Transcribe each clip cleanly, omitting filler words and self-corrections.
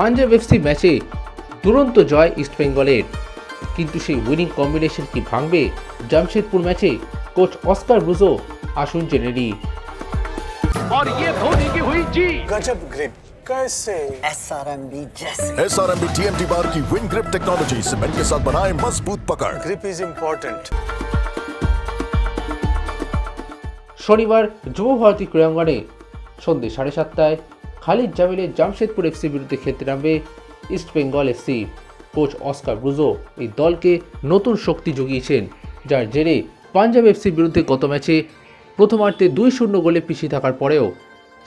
Punjab FC ম্যাচে দুরন্ত জয় ইস্টবেঙ্গলের, কিন্তু সেই উইনিং কম্বিনেশন কি ভাঙবে জামশেদপুর ম্যাচে? কোচ অস্কার ব্রুজো আসুন জেনে নিই। और ये धोनी की हुई जी गजब ग्रिप कैसे SRMB जैसे SRMB TMT बार की विन ग्रिप टेक्नोलॉजी सीमेंट के साथ बनाए मजबूत पकड़। Grip is important. শনিবার যুব ভারতী ক্রীড়াঙ্গনে সন্ধ্যে 7:30টায় খালিদ জামিলের জামশেদপুর এফসির বিরুদ্ধে খেলতে নামবে East Bengal FC. Coach Oscar Bruzon এই দলকে নতুন শক্তি জুগিয়েছেন, যার জেরে পাঞ্জাব এফসির বিরুদ্ধে গত ম্যাচে প্রথমার্ধে 2-0 গোলে পিছিয়ে থাকার পরেও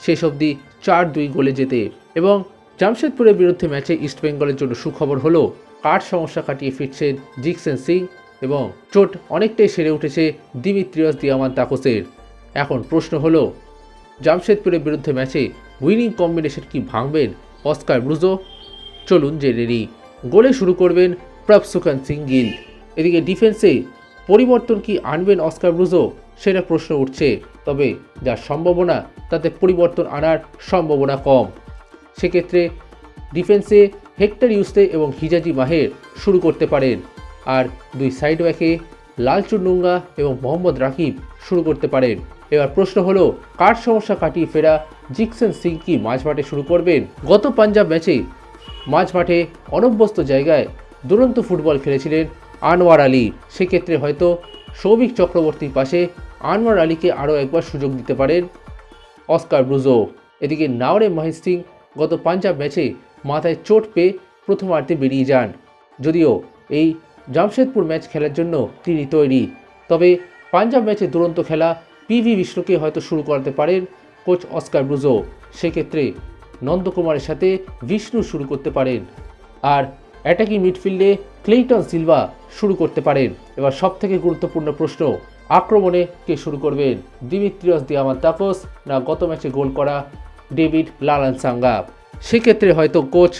শেষ অবধি 4-2 গোলে জেতে। এবং জামশেদপুরের বিরুদ্ধে ম্যাচে ইস্টবেঙ্গলের জন্য সুখবর হলো কাঠ সমস্যা কাটিয়ে ফিরছেন জিকসেন সিং এবং চোট অনেকটাই সেরে উঠেছে দিমিত্রিয়স দিয়ামান্তাকোসের। এখন প্রশ্ন হলো জামশেদপুরের বিরুদ্ধে ম্যাচে উইনিং কম্বিনেশন কি ভাঙবেন অস্কার ব্রুজো? চলুন জেনে নিই। গোলে শুরু করবেন প্রভসুখান সিং গিল। এদিকে ডিফেন্সে পরিবর্তন কি আনবেন অস্কার ব্রুজো, সেটা প্রশ্ন উঠছে। তবে যার সম্ভাবনা তাতে পরিবর্তন আনার সম্ভাবনা কম। সেক্ষেত্রে ডিফেন্সে হেক্টর ইউসতে এবং হিজাজি মাহের শুরু করতে পারেন, আর দুই সাইড ব্যাকে লালচুনুঙ্গা এবং মোহাম্মদ রাকিব শুরু করতে পারেন। এবার প্রশ্ন হলো কার সমস্যা কাটিয়ে ফেরা জিকসেন সিং কি মাঝমাঠে শুরু করবেন? গত পাঞ্জাব ম্যাচে মাঝমাঠে অনভ্যস্ত জায়গায় দুরন্ত ফুটবল খেলেছিলেন আনোয়ার আলী। সেক্ষেত্রে হয়তো সৌভিক চক্রবর্তীর পাশে আনোয়ার আলীকে আরও একবার সুযোগ দিতে পারেন অস্কার ব্রুজো। এদিকে নাওরে মহেশ সিং গত পাঞ্জাব ম্যাচে মাথায় চোট পেয়ে প্রথমার্ধে বেরিয়ে যান। যদিও এই জামশেদপুর ম্যাচ খেলার জন্য তিনি তৈরি, তবে পাঞ্জাব ম্যাচে দুরন্ত খেলা পিভি বিষ্ণুকে হয়তো শুরু করতে পারেন কোচ অস্কার ব্রুজো। সেক্ষেত্রে নন্দকুমারের সাথে বিষ্ণু শুরু করতে পারেন, আর অ্যাটাকিং মিডফিল্ডে ক্লেইটন সিলভা শুরু করতে পারেন। এবার সবথেকে গুরুত্বপূর্ণ প্রশ্ন, আক্রমণে কে শুরু করবেন? দিমিত্রিয়স দিয়ামান্তাকোস না গত ম্যাচে গোল করা ডেভিড লালানসাঙ্গা? সেক্ষেত্রে হয়তো কোচ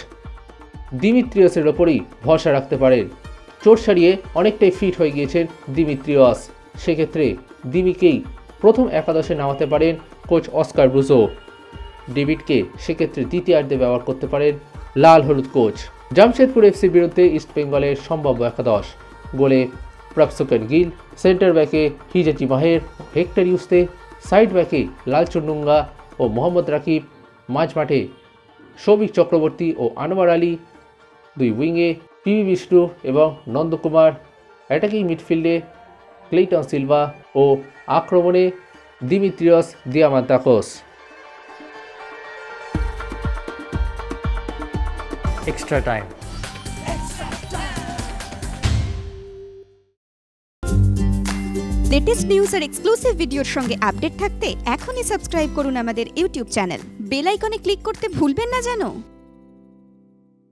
দিমিত্রিয়সের ওপরই ভরসা রাখতে পারেন। চোট সারিয়ে অনেকটাই ফিট হয়ে গিয়েছেন দিমিত্রিয়স। সেক্ষেত্রে দিমিকেই প্রথম একাদশে নামাতে পারেন কোচ অস্কার ব্রুজো। ডেভিডকে সেক্ষেত্রে দ্বিতীয়ার্ধে ব্যবহার করতে পারেন লাল হলুদ কোচ। জামশেদপুর এফসির বিরুদ্ধে ইস্টবেঙ্গলের সম্ভাব্য একাদশ: গোলে প্রভসুখান গিল, সেন্টার ব্যাকে হিজাজি মাহের, হেক্টর ইউসতে, সাইড ব্যাকে লালচুনুঙ্গা ও মোহাম্মদ রাকিব, মাঝমাঠে সৌভিক চক্রবর্তী ও আনোয়ার আলী, দুই উইংয়ে পিভি বিষ্ণু এবং নন্দকুমার, অ্যাটাকিং মিডফিল্ডে ক্লেইটন সিলভা ও আক্রমণে Dimitrios Diamantakos. Extra time. Latest news আর এক্সক্লুসিভ ভিডিওর সঙ্গে আপডেট থাকতে এখনই সাবস্ক্রাইব করুন আমাদের ইউটিউব চ্যানেল। বেল আইকনে ক্লিক করতে ভুলবেন না যেন।